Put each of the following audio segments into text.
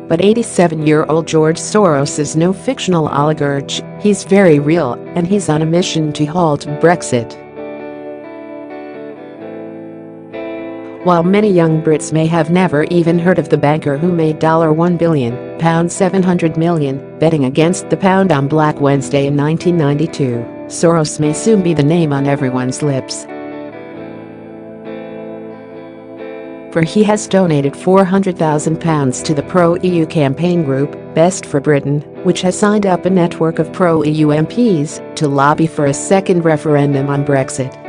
But 87-year-old George Soros is no fictional oligarch, he's very real, and he's on a mission to halt Brexit. While many young Brits may have never even heard of the banker who made £1 billion, £700 million, betting against the pound on Black Wednesday in 1992, Soros may soon be the name on everyone's lips. For he has donated £400,000 to the pro-EU campaign group, Best for Britain, which has signed up a network of pro-EU MPs to lobby for a second referendum on Brexit.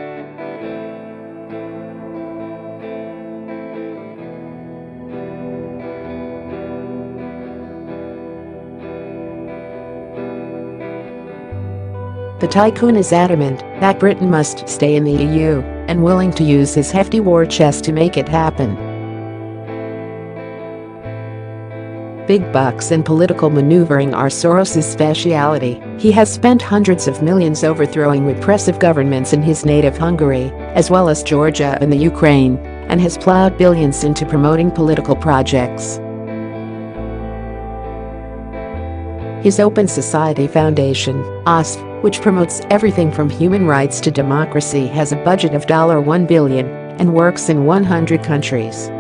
The tycoon is adamant that Britain must stay in the EU and willing to use his hefty war chest to make it happen. Big bucks and political maneuvering are Soros' speciality. He has spent hundreds of millions overthrowing repressive governments in his native Hungary, as well as Georgia and the Ukraine, and has plowed billions into promoting political projects. His Open Society Foundation, OSF, which promotes everything from human rights to democracy, has a budget of $1 billion and works in 100 countries.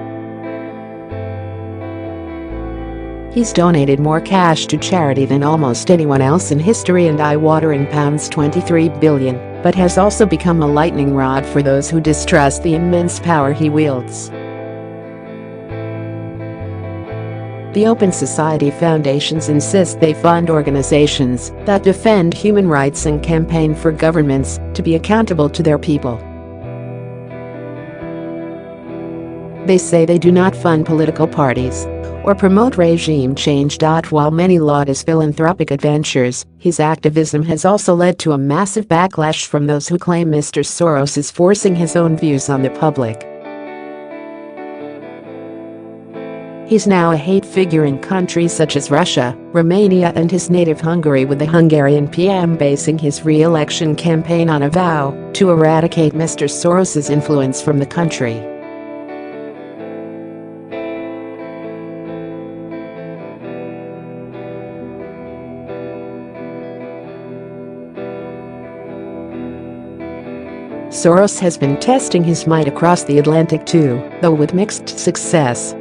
He's donated more cash to charity than almost anyone else in history, and eye-watering £23 billion, but has also become a lightning rod for those who distrust the immense power he wields. The Open Society Foundations insist they fund organizations that defend human rights and campaign for governments to be accountable to their people. They say they do not fund political parties or promote regime change. While many laud his philanthropic adventures, his activism has also led to a massive backlash from those who claim Mr. Soros is forcing his own views on the public. He's now a hate figure in countries such as Russia, Romania and his native Hungary, with the Hungarian PM basing his re-election campaign on a vow to eradicate Mr. Soros's influence from the country. Soros has been testing his might across the Atlantic too, though with mixed success.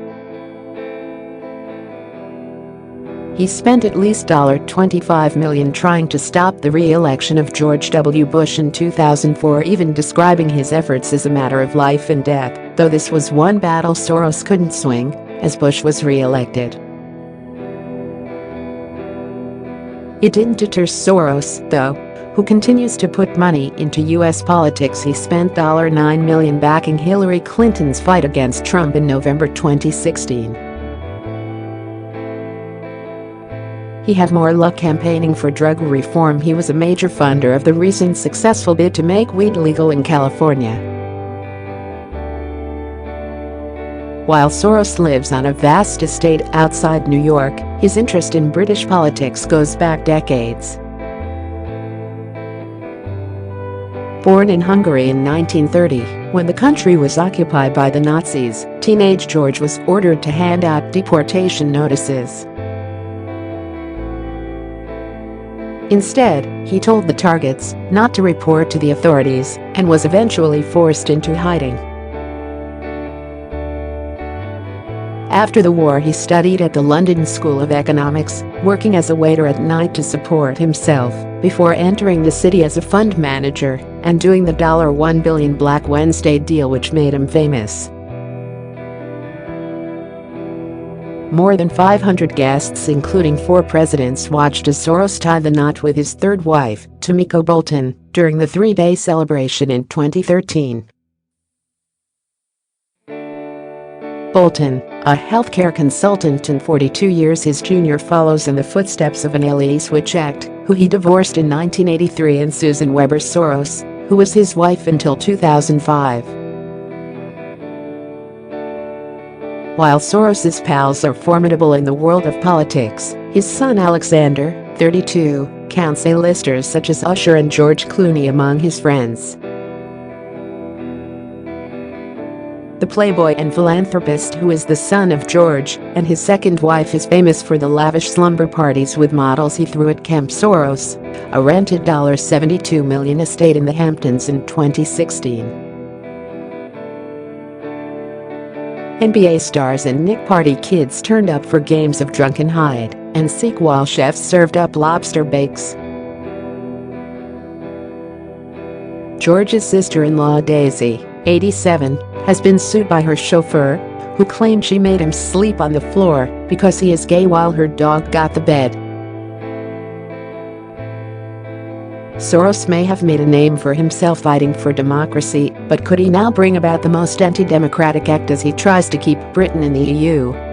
He spent at least $25 million trying to stop the re-election of George W. Bush in 2004, even describing his efforts as a matter of life and death, though this was one battle Soros couldn't swing, as Bush was re-elected. It didn't deter Soros, though, who continues to put money into U.S. politics. He spent $9 million backing Hillary Clinton's fight against Trump in November 2016. He had more luck campaigning for drug reform. He was a major funder of the recent successful bid to make weed legal in California. While Soros lives on a vast estate outside New York, his interest in British politics goes back decades. Born in Hungary in 1930, when the country was occupied by the Nazis, teenage George was ordered to hand out deportation notices. Instead, he told the targets not to report to the authorities and was eventually forced into hiding. After the war, he studied at the London School of Economics, working as a waiter at night to support himself, before entering the city as a fund manager and doing the $1 billion Black Wednesday deal, which made him famous. More than 500 guests, including 4 presidents, watched as Soros tied the knot with his third wife, Tomiko Bolton, during the 3-day celebration in 2013. Bolton, a healthcare consultant and 42 years his junior, follows in the footsteps of an Elise Witchett, who he divorced in 1983, and Susan Weber Soros, who was his wife until 2005. While Soros's pals are formidable in the world of politics, his son Alexander, 32, counts A-listers such as Usher and George Clooney among his friends. The playboy and philanthropist, who is the son of George and his second wife, is famous for the lavish slumber parties with models he threw at Camp Soros, a rented $72 million estate in the Hamptons in 2016. NBA stars and Nick Party kids turned up for games of drunken hide and seek while chefs served up lobster bakes. George's sister-in-law Daisy, 87, has been sued by her chauffeur, who claimed she made him sleep on the floor because he is gay while her dog got the bed. Soros may have made a name for himself fighting for democracy, but could he now bring about the most anti-democratic act as he tries to keep Britain in the EU?